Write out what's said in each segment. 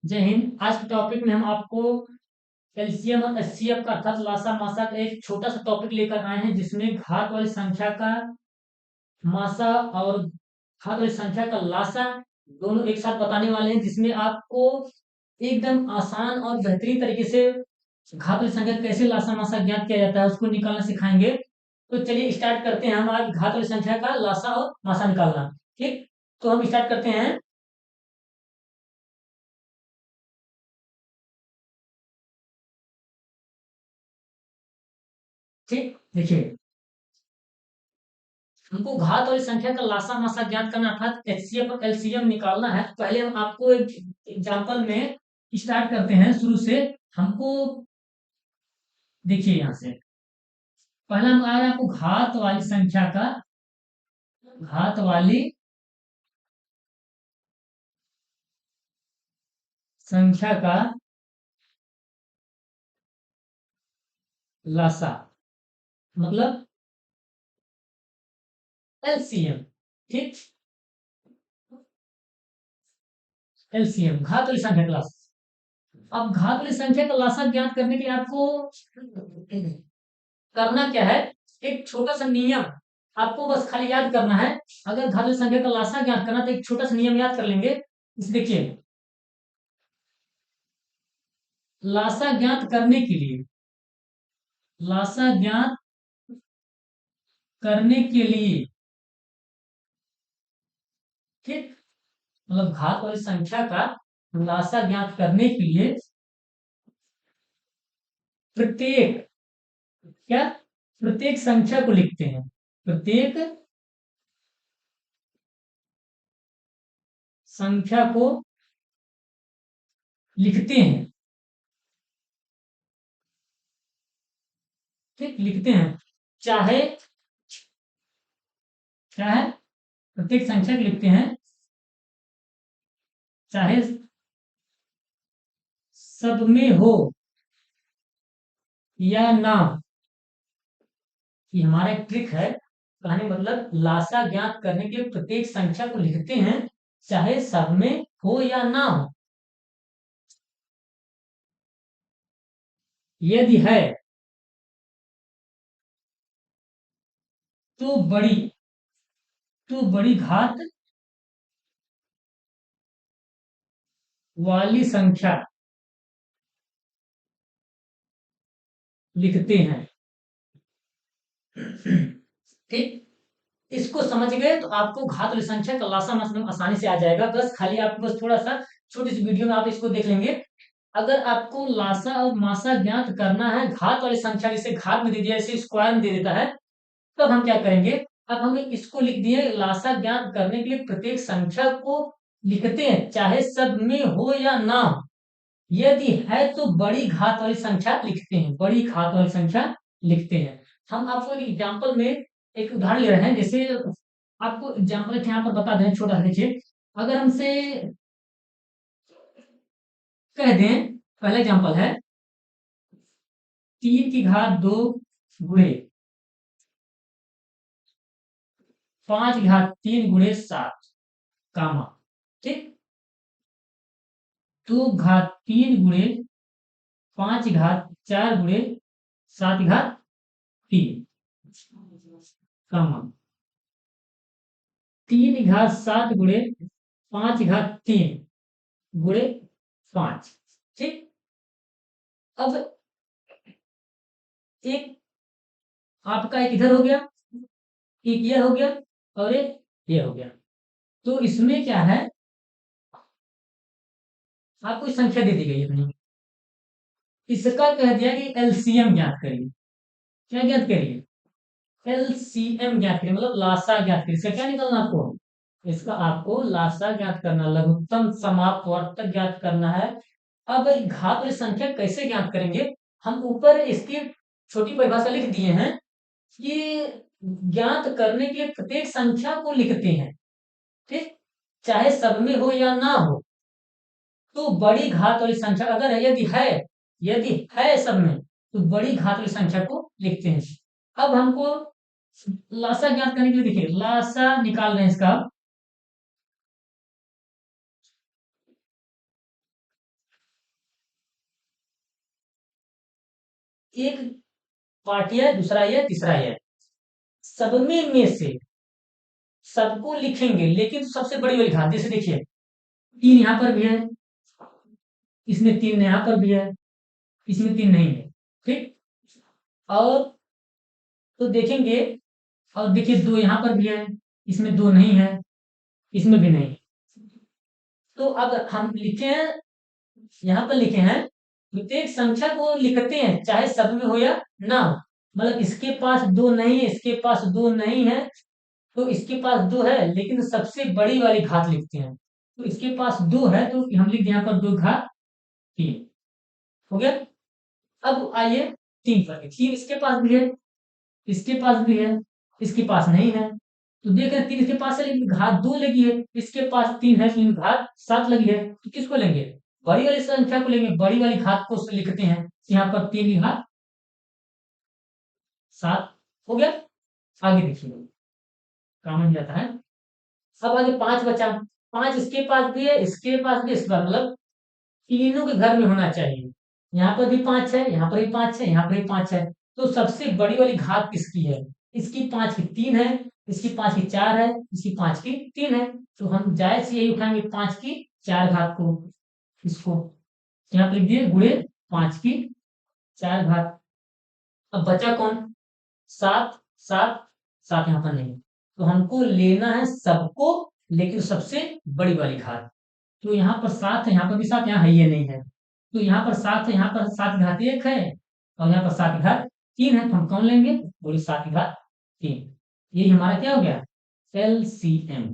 जय हिंद। आज के टॉपिक में हम आपको एलसीएम और एचसीएफ का अर्थात लासा मासा का एक छोटा सा टॉपिक लेकर आए हैं, जिसमें घात वाली संख्या का मासा और घात वाली संख्या का लासा दोनों एक साथ बताने वाले हैं, जिसमें आपको एकदम आसान और बेहतरीन तरीके से घात वाली संख्या कैसे लासा मासा ज्ञात किया जाता है उसको निकालना सिखाएंगे। तो चलिए स्टार्ट करते हैं हम आज घात वाली संख्या का लासा और मासा निकालना। ठीक, तो हम स्टार्ट करते हैं। ठीक, देखिए, हमको घात वाली संख्या का लासा मासा ज्ञात करना अर्थात एचसीएफ और एलसीएम निकालना है। तो पहले हम आपको एक एग्जांपल में स्टार्ट करते हैं शुरू से। हमको देखिए यहाँ से पहला हम आ रहा है आपको घात वाली संख्या का, घात वाली संख्या का लासा मतलब एलसीएम। ठीक, एलसीएम घात वाली संख्या का लासा। अब घात वाली संख्या का लासा ज्ञात करने के लिए आपको करना क्या है, एक छोटा सा नियम आपको बस खाली याद करना है। अगर घात संख्या का लासा ज्ञात करना तो एक छोटा सा नियम याद कर लेंगे। देखिए, लासा ज्ञात करने के लिए, लासा ज्ञात करने के लिए, ठीक, मतलब घात वाली संख्या का लासा ज्ञात करने के लिए प्रत्येक क्या, प्रत्येक संख्या को लिखते हैं, प्रत्येक संख्या को लिखते हैं। ठीक, लिखते हैं, चाहे क्या है, प्रत्येक संख्या को लिखते हैं चाहे सब में हो या ना। ये हमारा एक ट्रिक है। कहने मतलब लासा ज्ञात करने के लिए प्रत्येक संख्या को लिखते हैं चाहे सब में हो या ना हो। यदि है तो बड़ी, तो बड़ी घात वाली संख्या लिखते हैं। ठीक, इसको समझ गए तो आपको घात वाली संख्या का लासा मतलब आसानी से आ जाएगा। बस खाली आपको बस थोड़ा सा छोटी सी वीडियो में आप इसको देख लेंगे। अगर आपको लासा और मासा ज्ञात करना है घात वाली संख्या, जिसे घात में दे दिया, जैसे स्क्वायर में दे देता है, तब हम क्या करेंगे। अब हमें इसको लिख दिए, लासा ज्ञात करने के लिए प्रत्येक संख्या को लिखते हैं चाहे सब में हो या ना हो। यदि है तो बड़ी घात वाली संख्या लिखते हैं, बड़ी घात वाली संख्या लिखते हैं। हम आपको एक एग्जाम्पल में एक उदाहरण ले रहे हैं। जैसे आपको एग्जाम्पल यहाँ पर बता दें छोटा सा, देखिए, अगर हमसे कह दें, पहला एग्जाम्पल है 3 की घात 2 गुणे 5 की घात 3 गुणे 7 कामा, ठीक, 2 घात 3 गुणे 5 की घात 4 गुणे 7 की घात 3 कामा 3 की घात 7 गुणे 5 की घात 3 गुणे 5। ठीक, अब एक आपका एक इधर हो गया, एक ये हो गया और एक ये हो गया। तो इसमें क्या है, आपको संख्या दे दी गई अपनी, इसका कह दिया कि एलसीएम ज्ञात करिए। क्या ज्ञात करिए, एलसीएम ज्ञात करिए, मतलब लासा ज्ञात करिए। इसका क्या निकलना आपको, इसका आपको लासा ज्ञात करना, लघुत्तम समापवर्तक ज्ञात करना है। अब घात वाली संख्या कैसे ज्ञात करेंगे, हम ऊपर इसकी छोटी परिभाषा लिख दिए हैं कि ज्ञात करने के लिए प्रत्येक संख्या को लिखते हैं, ठीक, चाहे सब में हो या ना हो। तो बड़ी घात वाली संख्या अगर है, यदि है सब में, तो बड़ी घात वाली संख्या को लिखते हैं। अब हमको लासा ज्ञात करने के लिए, देखिए लासा निकाल रहे हैं इसका। एक पार्ट यह है, दूसरा यह, तीसरा यह, सब में से सबको लिखेंगे, लेकिन सबसे बड़ी वाली घात, जैसे देखिए 3 यहाँ पर भी है, इसमें 3 यहाँ पर भी है, इसमें 3 नहीं है, ठीक। और तो देखेंगे, और देखिए 2 यहाँ पर भी है, इसमें 2 नहीं है, इसमें भी नहीं। तो अब हम लिखे हैं, यहाँ पर लिखे हैं, प्रत्येक संख्या को लिखते हैं चाहे सब में हो या ना हो। मतलब इसके पास 2 नहीं है, इसके पास 2 नहीं है, तो इसके पास 2 है, लेकिन सबसे बड़ी वाली घात लिखते हैं। तो इसके पास 2 है, तो हम लिख दें यहाँ पर 2 घात 3, हो गया। अब आइए 3 पर, 3 इसके पास भी है, इसके पास भी है, इसके पास नहीं है। तो देख रहे हैं 3 इसके पास है, लेकिन घात 2 लगी है, इसके पास 3 है, लेकिन घात 7 लगी है। तो किसको लेंगे? बड़ी वाली संख्या को लेंगे, बड़ी वाली घात को लिखते हैं, यहाँ पर 3 की घात 7, हो गया। आगे देखिए, कॉमन जाता है। अब आगे 5 बचा, 5 इसके पास भी है, इसके पास भी, इस बार मतलब तीनों के घर में होना चाहिए। यहाँ पर भी 5 है, यहाँ पर भी 5 है, यहाँ पर भी 5 है। तो सबसे बड़ी वाली घात किसकी है? इसकी 5 की 3 है, इसकी 5 की 4 है, इसकी 5 की 3 है। तो हम जायज से यही उठाएंगे 5 की 4 घात को, इसको यहाँ पर लिख दिए गुणे 5 की 4 घात। अब बचा कौन? 7, 7, 7 यहाँ पर नहीं। तो हमको लेना है सबको, लेकिन सबसे बड़ी वाली घात। तो यहाँ पर 7 है, यहाँ पर भी 7, यहाँ है, ये नहीं है। तो यहाँ पर 7 है, यहाँ पर 7 की घात 1 है, और यहाँ पर 7 की घात 3 है। तो हम कौन लेंगे? बोले 7 की घात 3। ये हमारा क्या हो गया? एलसीएम,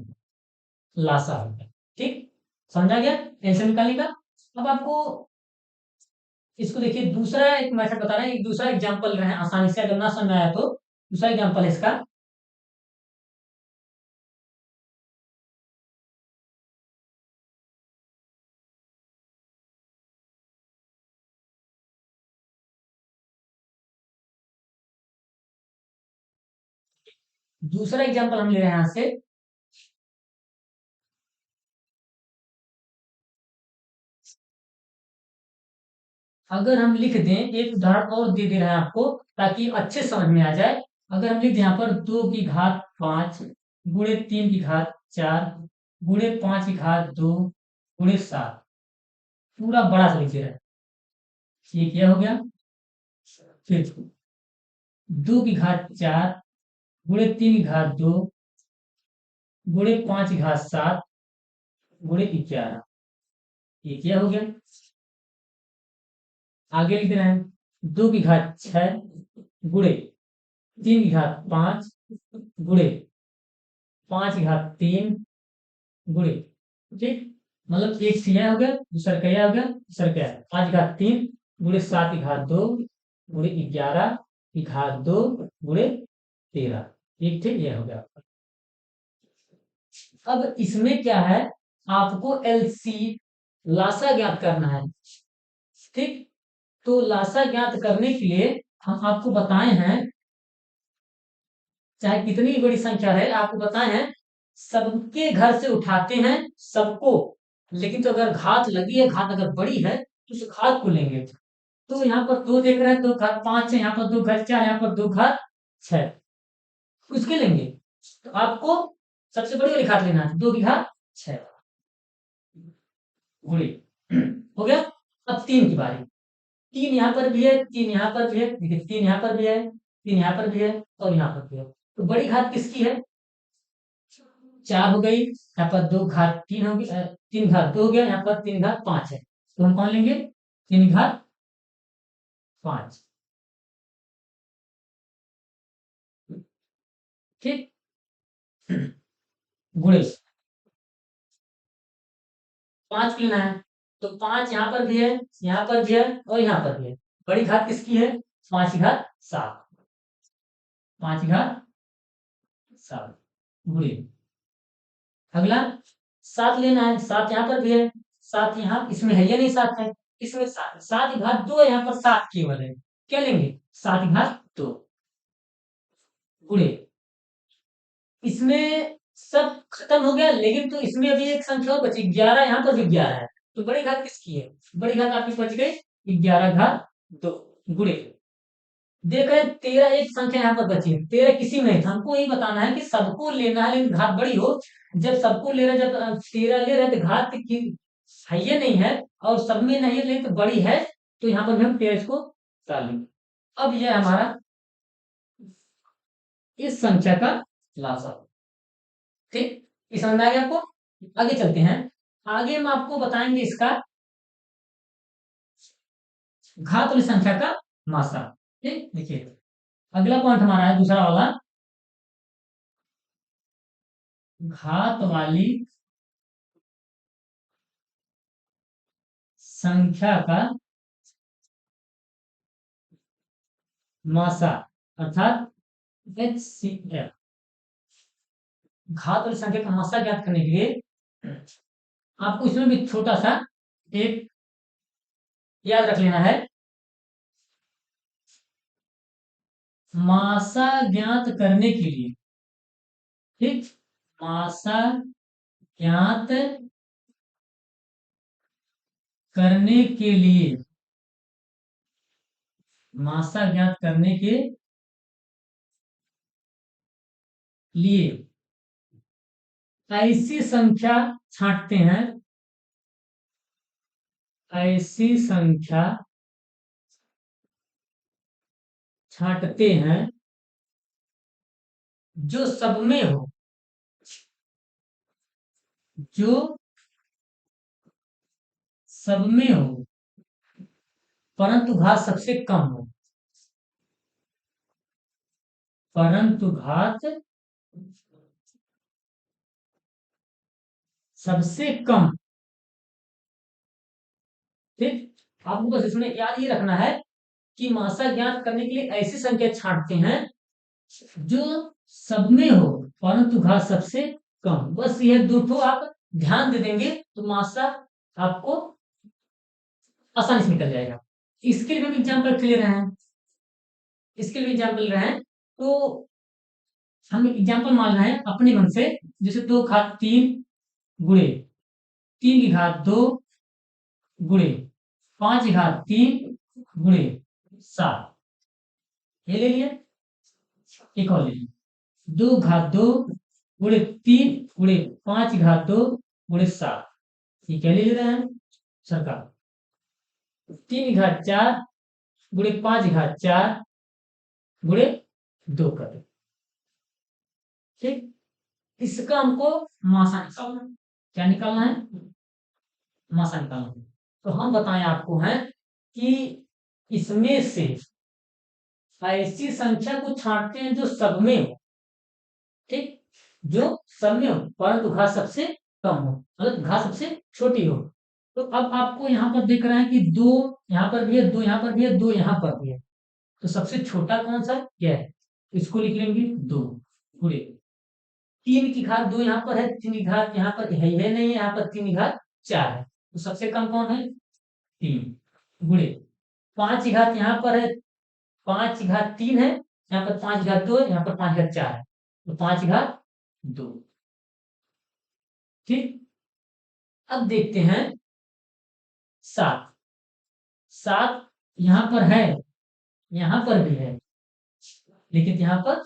लासा हो गया। ठीक, समझा गया एलसीएम निकालने का। अब आपको इसको देखिए, दूसरा एक मेथड बता रहे हैं, एक दूसरा एग्जाम्पल रहे आसानी से, अगर ना समझ में आया तो दूसरा एग्जाम्पल है इसका। दूसरा एग्जाम्पल हम ले रहे हैं यहाँ से। अगर हम लिख दें, एक उदाहरण और दे दे रहे हैं आपको ताकि अच्छे समझ में आ जाए। अगर हम लिख दें यहाँ पर 2 की घात 5 गुणे 3 की घात 4 गुणे 5 की घात 2 गुणे 7, पूरा बड़ा सा लिख दे रहा है। ये क्या हो गया? फिर 2 की घात 4 गुणे 3 की घात 2 गुणे 5 की घात 7 गुणे 11, ये क्या हो गया? आगे लिख रहे हैं 2 की घात 6 गुणे 3 की घात 5 गुणे 5 की घात 3 गुणे, ठीक। मतलब एक से यह हो गया, दूसरा का यह हो गया, दूसरा क्या है 5 की घात 3 गुणे 7 की घात 2 गुणे 11 की घात 2 गुणे 13, ठीक ठीक, यह हो गया। अब इसमें क्या है, आपको एलसी लासा ज्ञात करना है, ठीक। तो लासा ज्ञात करने के लिए हम आपको बताए हैं, चाहे कितनी बड़ी संख्या है, आपको बताए हैं सबके घर से उठाते हैं सबको, लेकिन तो अगर घात लगी है, घात अगर बड़ी है तो उस घात को लेंगे। तो यहाँ पर 2 देख रहे हैं, 2 घात 5 है, यहाँ पर 2 घात 4, यहाँ पर 2 घात 6, उसके लेंगे। तो आपको सबसे बड़ी वाली घात लेना है, 2 की घात 6 गुणे, हो गया। अब 3 की बारी, 3 यहाँ पर भी है, 3 यहाँ पर भी है, देखिए 3 यहाँ पर भी है, 3 यहाँ पर भी है, और यहाँ पर भी है। तो बड़ी घात किसकी है? 4 हो गई, यहाँ पर 2 घात 3 हो गई, 3 घात 2 हो गया, यहाँ पर 3 घात 5 है। तो हम कौन लेंगे? 3 घात 5, ठीक, गुणे 5 लेना है। तो 5 यहाँ पर भी है, यहाँ पर भी है, और यहाँ पर भी है। बड़ी घात किसकी है? 5 की घात 7, 5 की घात 7 गुणे, अगला 7 लेना है, 7 यहाँ पर भी है, 7 यहाँ इसमें है या नहीं? 7 है, इसमें 7, 7 की घात 2 है, यहाँ पर 7 केवल है, क्या लेंगे? 7 की घात 2 गुणे, इसमें सब खत्म हो गया, लेकिन तो इसमें अभी एक संख्या और बची 11, यहाँ पर भी 11 है। तो बड़ी घात किसकी है? बड़ी घात आपकी बच गई 11 घात 2 गुणे देख रहे हैं 13 एक संख्या यहाँ पर बची है, 13 किसी में नहीं था, हमको यही बताना है कि सबको लेना है लेकिन घात बड़ी हो। जब सबको ले रहे हैं, जब 13 ले रहे हैं तो घात की है ये नहीं है और सब में नहीं है लेकिन तो बड़ी है, तो यहाँ पर हम 13 इसको डालेंगे। अब यह हमारा इस संख्या का लासा। ठीक, ये समझ में आ गया आपको। आगे चलते हैं, आगे हम आपको बताएंगे इसका घात वाली संख्या का मात्रा। ठीक, देखिए अगला पॉइंट हमारा है दूसरा वाला, घात वाली संख्या का मासा अर्थात HCF। घात वाली संख्या का मासा ज्ञात करने के लिए आपको इसमें भी छोटा सा एक याद रख लेना है। मासा ज्ञात करने के लिए, ठीक, मासा ज्ञात करने के लिए, मासा ज्ञात करने के लिए ऐसी संख्या छांटते हैं, ऐसी संख्या छांटते हैं जो सब में हो, जो सब में हो परंतु घात सबसे कम हो, परंतु घात सबसे कम। ठीक, आपको बस इसमें याद ये रखना है कि मासा ज्ञात करने के लिए ऐसी संख्या छांटते हैं जो सब में हो परंतु घात सबसे कम। बस यह दो ठो आप ध्यान दे देंगे तो मासा आपको आसानी से निकल जाएगा। इसके लिए भी एग्जाम्पल ले रहे हैं, इसके लिए एग्जाम्पल ले रहे हैं, तो हम एग्जाम्पल मान रहे हैं अपने मन से, जैसे 2 घात 3 गुणे 3 की घात 2 गुणे 5 की घात 3 गुणे 7, ये ले लिया। एक और ले लिया 2 घात 2 गुणे 3 गुणे 5 की घात 2 गुणे 7, ये क्या ले रहे हैं सरकार। 3 की घात 4 गुणे 5 की घात 4 गुणे 2 कर दो। ठीक, इसका हमको मासा निकालना है। क्या निकालना है? मासा निकालना है। तो हम बताएं आपको है कि इसमें से ऐसी संख्या को छांटते हैं जो सब में हो, ठीक, जो सब में हो परंतु घात सबसे कम हो, मतलब घात सबसे छोटी हो। तो अब आपको यहाँ पर दिख रहा है कि 2 यहाँ पर भी है, 2 यहाँ पर भी है, 2 यहाँ पर भी है, तो सबसे छोटा कौन सा क्या है, इसको लिख लेंगे 2 गुणे 3 की घात 2 यहाँ पर है, 3 की घात यहाँ पर है ही नहीं है, यहाँ पर 3 की घात 4 है, तो सबसे कम कौन है 3 गुणे 5 की घात यहाँ पर है, 5 की घात 3 है, यहाँ पर 5 की घात 2 है, यहाँ पर 5 की घात 4 है, तो 5 की घात 2। ठीक, अब देखते हैं 7। 7 यहाँ पर है, यहाँ पर भी है, लेकिन यहाँ पर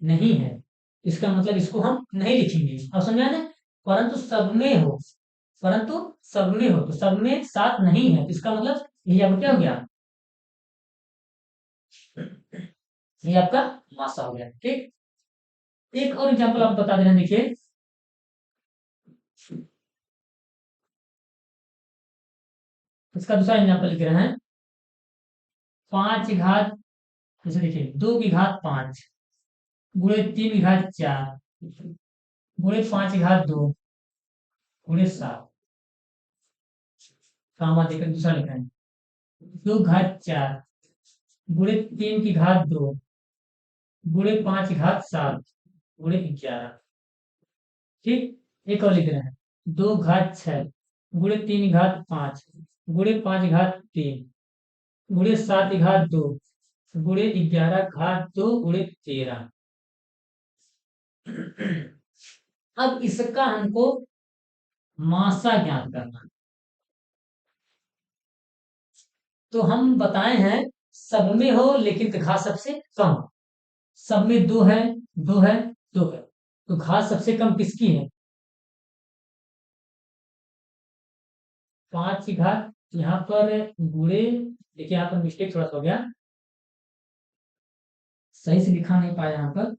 नहीं है, इसका मतलब इसको हम नहीं लिखेंगे। अब समझा ना, परंतु सब में हो, परंतु सब में हो, तो सब में 7 नहीं है, इसका मतलब ये आपका क्या हो गया, ये आपका मासा हो गया। ठीक, एक और एग्जांपल आप बता देना, देखिए इसका दूसरा एग्जांपल लिख रहे हैं 5 की घात, जैसे देखिए 2 की घात 5 गुणे 3 की घात 4 गुणे 5 की घात 2 गुणे 7, कामा देकर दूसरा लिखा है 2 घात 4 गुणे 3 की घात 2 गुणे 5 की घात 7 गुणे 11। ठीक, एक और लिख रहे हैं 2 घात 6 गुणे 3 की घात 5 गुणे 5 की घात 3 गुणे 7 की घात 2 गुणे 11 घात 2 गुणे 13। अब इसका हमको मासा ज्ञात करना, तो हम बताए हैं सब में हो लेकिन घात सबसे कम हो। सब में दो है, दो है, दो है, तो घात सबसे कम किसकी है? 5 की घात यहाँ पर गुणे, देखिए यहाँ पर मिस्टेक थोड़ा सा हो गया, सही से लिखा नहीं पाया यहाँ पर।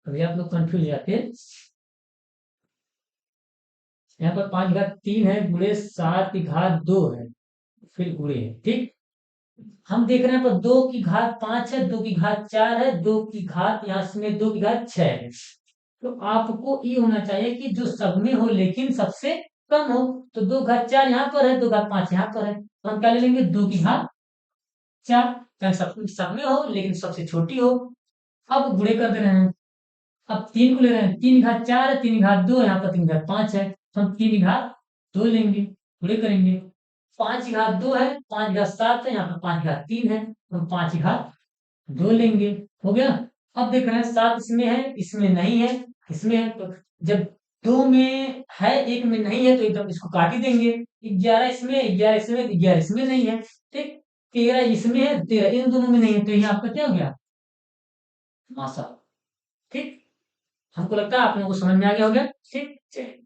अभी आप लोग कंफ्यूज हो जाते हैं। यहाँ पर 5 घात 3 है गुणे 7 की घात 2 है, फिर गुणे है, ठीक। हम देख रहे हैं पर 2 की घात 5 है, 2 की घात 4 है, 2 की घात यहाँ में 2 की घात 6 है। तो आपको ये होना चाहिए कि जो सब में हो लेकिन सबसे कम हो। तो 2 घात 4 यहाँ पर है, 2 घात 5 यहाँ पर है, तो हम क्या ले लेंगे? 2 की घात 4, सब में हो लेकिन सबसे छोटी हो। अब गुणे कर दे रहे हैं, अब 3 को ले रहे हैं, 3 घात 4 है, 3 घात 2 यहाँ पर 3 घात 5 है, तो हम 3 घात 2 लेंगे, गुणे करेंगे। 5 घात 2 है, 5 घात 7 है, यहाँ पर 5 घात 3 है, तो हम 5 घात 2 लेंगे। हो गया। अब देख रहे हैं 7 इसमें है, इसमें नहीं है, इसमें है, तो जब 2 में है, 1 में नहीं है, तो एकदम इसको काट ही देंगे। 11 इसमें, 11 इसमें, 11 इसमें नहीं है, ठीक। 13 इसमें है, 13 इन दोनों में नहीं है, तो ये आपका क्या हो गया? मासा। ठीक। हमको लगता है आप लोगों को समझ में आ गया होगा। ठीक। चलिए।